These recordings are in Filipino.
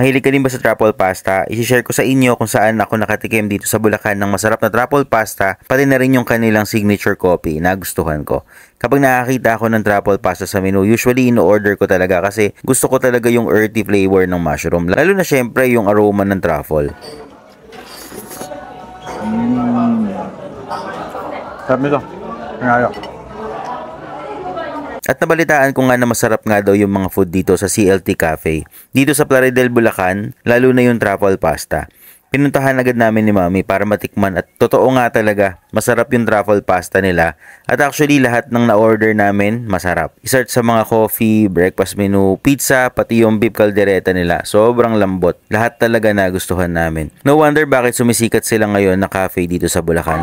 Mahilig ka din ba sa truffle pasta? I-share ko sa inyo kung saan ako nakatikim dito sa Bulacan ng masarap na truffle pasta, pati na rin yung kanilang signature coffee na gustuhan ko. Kapag nakakita ako ng truffle pasta sa menu, usually ino-order ko talaga kasi gusto ko talaga yung earthy flavor ng mushroom. Lalo na syempre yung aroma ng truffle. Sarap nito. Ngayon. At nabalitaan ko nga na masarap nga daw yung mga food dito sa CLT Cafe. Dito sa Plaridel, Bulacan, lalo na yung truffle pasta. Pinuntahan agad namin ni Mami para matikman at totoo nga talaga, masarap yung truffle pasta nila. At actually lahat ng na-order namin, masarap. Isart sa mga coffee, breakfast menu, pizza, pati yung beef caldereta nila. Sobrang lambot. Lahat talaga nagustuhan namin. No wonder bakit sumisikat sila ngayon na cafe dito sa Bulacan.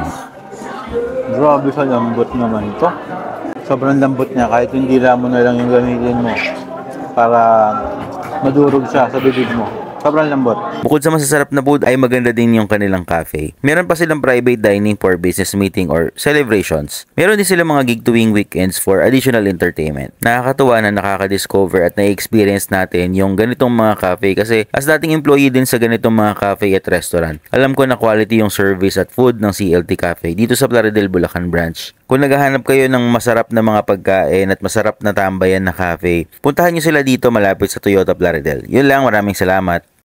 Grabe sa lambot naman ito. Sobrang lambot niya kahit hindi mo na lang yung gamitin mo para madurog siya sa bibig mo. Sobrang lambot. Bukod sa masasarap na food ay maganda din yung kanilang cafe. Meron pa silang private dining for business meeting or celebrations. Meron din silang mga gig tuwing weekends for additional entertainment. Nakakatuwa na nakaka-discover at na-experience natin yung ganitong mga cafe kasi as dating employee din sa ganitong mga cafe at restaurant, alam ko na quality yung service at food ng CLT Cafe dito sa Plaridel, Bulacan branch. Kung naghahanap kayo ng masarap na mga pagkain at masarap na tambayan na cafe, puntahan nyo sila dito malapit sa Toyota Plaridel. Yun lang, maraming salamat.